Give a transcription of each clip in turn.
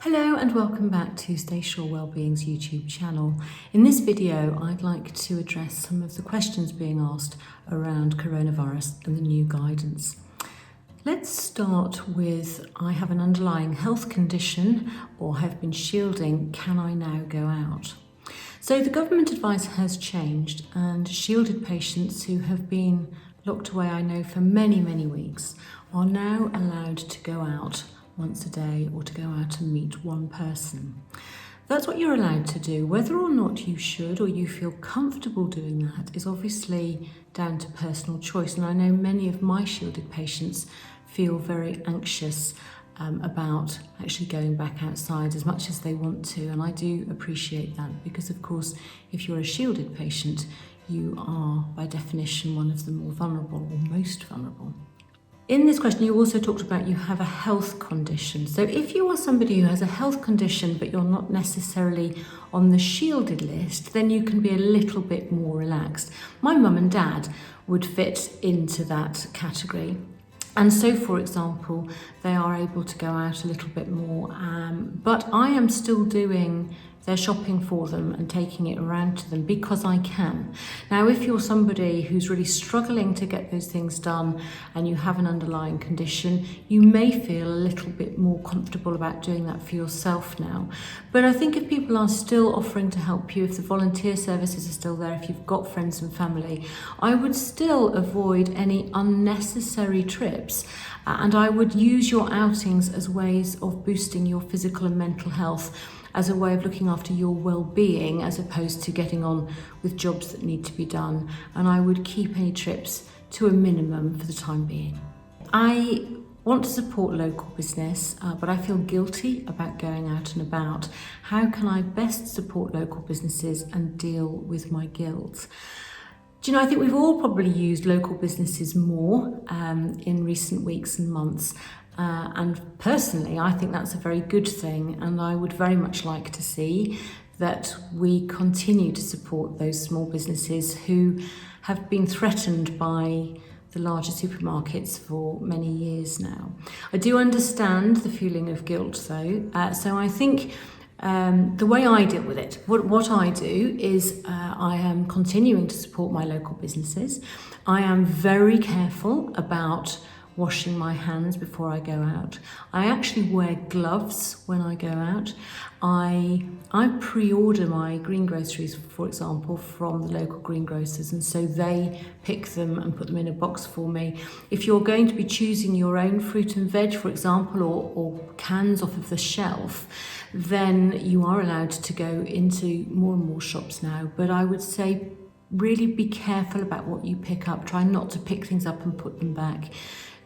Hello and welcome back to Stay Sure Wellbeing's YouTube channel. In this video, I'd like to address some of the questions being asked around coronavirus and the new guidance. Let's start with, I have an underlying health condition or have been shielding, can I now go out? So the government advice has changed and shielded patients who have been locked away, I know, for many weeks are now allowed to go out once a day or to go out and meet one person. That's what you're allowed to do. Whether or not you should or you feel comfortable doing that is obviously down to personal choice. And I know many of my shielded patients feel very anxious about actually going back outside as much as they want to. And I do appreciate that because, of course, if you're a shielded patient, you are by definition one of the more vulnerable or most vulnerable. In this question, you also talked about you have a health condition. So if you are somebody who has a health condition, but you're not necessarily on the shielded list, then you can be a little bit more relaxed. My mum and dad would fit into that category. And so, for example, they are able to go out a little bit more, but I am still doing their shopping for them and taking it around to them because I can. Now, if you're somebody who's really struggling to get those things done and you have an underlying condition, you may feel a little bit more comfortable about doing that for yourself now. But I think if people are still offering to help you, if the volunteer services are still there, if you've got friends and family, I would still avoid any unnecessary trips. And I would use your outings as ways of boosting your physical and mental health, as a way of looking after your well-being as opposed to getting on with jobs that need to be done. And I would keep any trips to a minimum for the time being. I want to support local business, but I feel guilty about going out and about. How can I best support local businesses and deal with my guilt? Do you know, I think we've all probably used local businesses more in recent weeks and months. And personally, I think that's a very good thing, and I would very much like to see that we continue to support those small businesses who have been threatened by the larger supermarkets for many years now. I do understand the feeling of guilt though, so I think the way I deal with it, what I do is I am continuing to support my local businesses. I am very careful about washing my hands before I go out. I actually wear gloves when I go out. I pre-order my green groceries, for example, from the local greengrocers, and so they pick them and put them in a box for me. If you're going to be choosing your own fruit and veg, for example, or cans off of the shelf, then you are allowed to go into more and more shops now. But I would say really be careful about what you pick up. Try not to pick things up and put them back.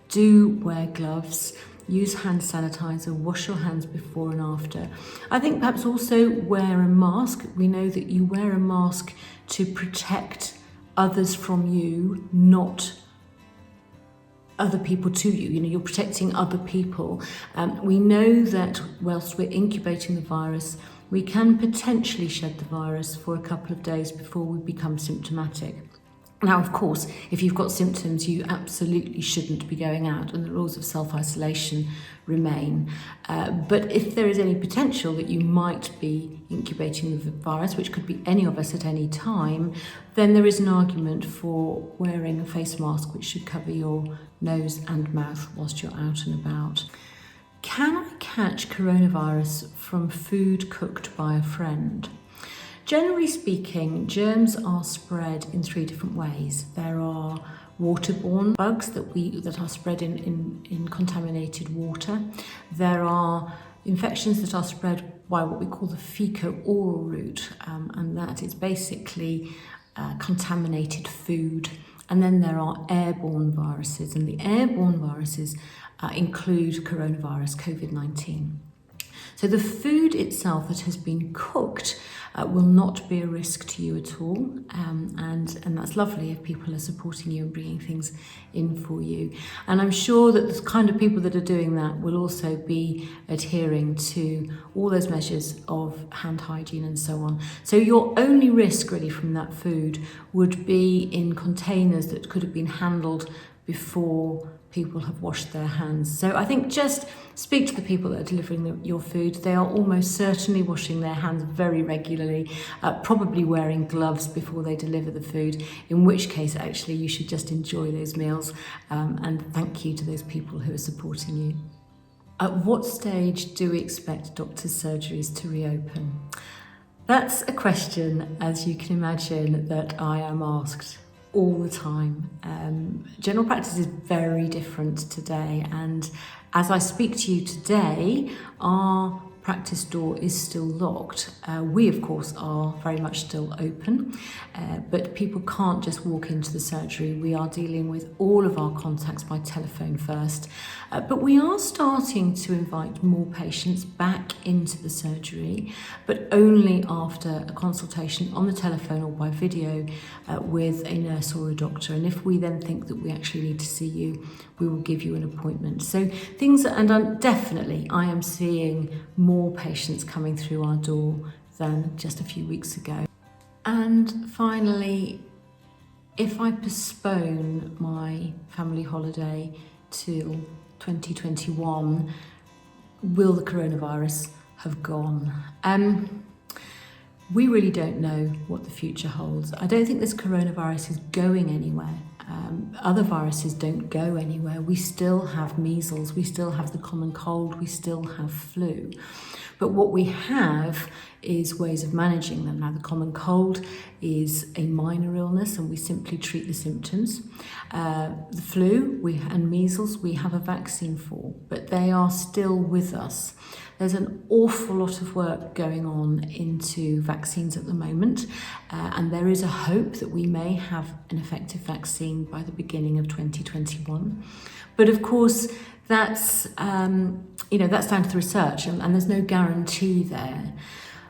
Do wear gloves, use hand sanitizer, wash your hands before and after. I think perhaps also wear a mask. We know that you wear a mask to protect others from you, not other people to you. You know, you're protecting other people. We know that whilst we're incubating the virus, we can potentially shed the virus for a couple of days before we become symptomatic. Now, of course, if you've got symptoms, you absolutely shouldn't be going out, and the rules of self-isolation remain. But if there is any potential that you might be incubating the virus, which could be any of us at any time, then there is an argument for wearing a face mask which should cover your nose and mouth whilst you're out and about. Can I catch coronavirus from food cooked by a friend? Generally speaking, germs are spread in 3 different ways. There are waterborne bugs that are spread in contaminated water. There are infections that are spread by what we call the fecal-oral route, and that is basically contaminated food. And then there are airborne viruses, and the airborne viruses include coronavirus, COVID-19. So the food itself that has been cooked will not be a risk to you at all, and that's lovely if people are supporting you and bringing things in for you. And I'm sure that the kind of people that are doing that will also be adhering to all those measures of hand hygiene and so on. So your only risk really from that food would be in containers that could have been handled before people have washed their hands. So I think just speak to the people that are delivering your food. They are almost certainly washing their hands very regularly, probably wearing gloves before they deliver the food, in which case actually you should just enjoy those meals, and thank you to those people who are supporting you. At what stage do we expect doctors' surgeries to reopen? That's a question, as you can imagine, that I am asked all the time. General practice is very different today, and as I speak to you today, our practice door is still locked. We of course are very much still open, but people can't just walk into the surgery. We are dealing with all of our contacts by telephone first, but we are starting to invite more patients back into the surgery, but only after a consultation on the telephone or by video with a nurse or a doctor. And if we then think that we actually need to see you, we will give you an appointment. So definitely I am seeing more patients coming through our door than just a few weeks ago. And finally, if I postpone my family holiday till 2021, will the coronavirus have gone? We really don't know what the future holds. I don't think this coronavirus is going anywhere. Other viruses don't go anywhere. We still have measles, we still have the common cold, we still have flu. But what we have is ways of managing them. Now, the common cold is a minor illness and we simply treat the symptoms. The flu and measles we have a vaccine for, but they are still with us. There's an awful lot of work going on into vaccines at the moment, and there is a hope that we may have an effective vaccine by the beginning of 2021. But of course, that's down to the research, and there's no guarantee there.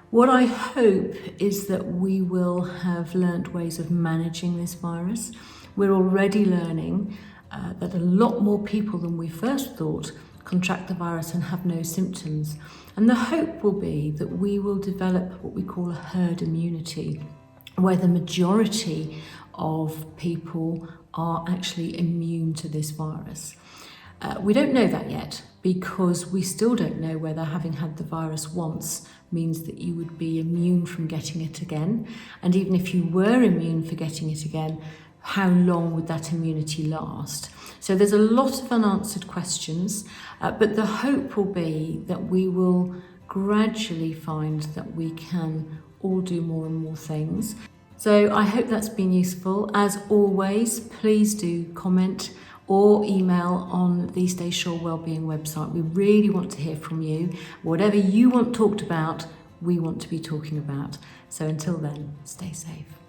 What I hope is that we will have learnt ways of managing this virus. We're already learning that a lot more people than we first thought contract the virus and have no symptoms. And the hope will be that we will develop what we call a herd immunity, where the majority of people are actually immune to this virus. We don't know that yet, because we still don't know whether having had the virus once means that you would be immune from getting it again. And even if you were immune for getting it again, how long would that immunity last? So there's a lot of unanswered questions, but the hope will be that we will gradually find that we can all do more and more things. So I hope that's been useful. As always, please do comment or email on the Stay Sure Wellbeing website. We really want to hear from you. Whatever you want talked about, we want to be talking about. So until then, stay safe.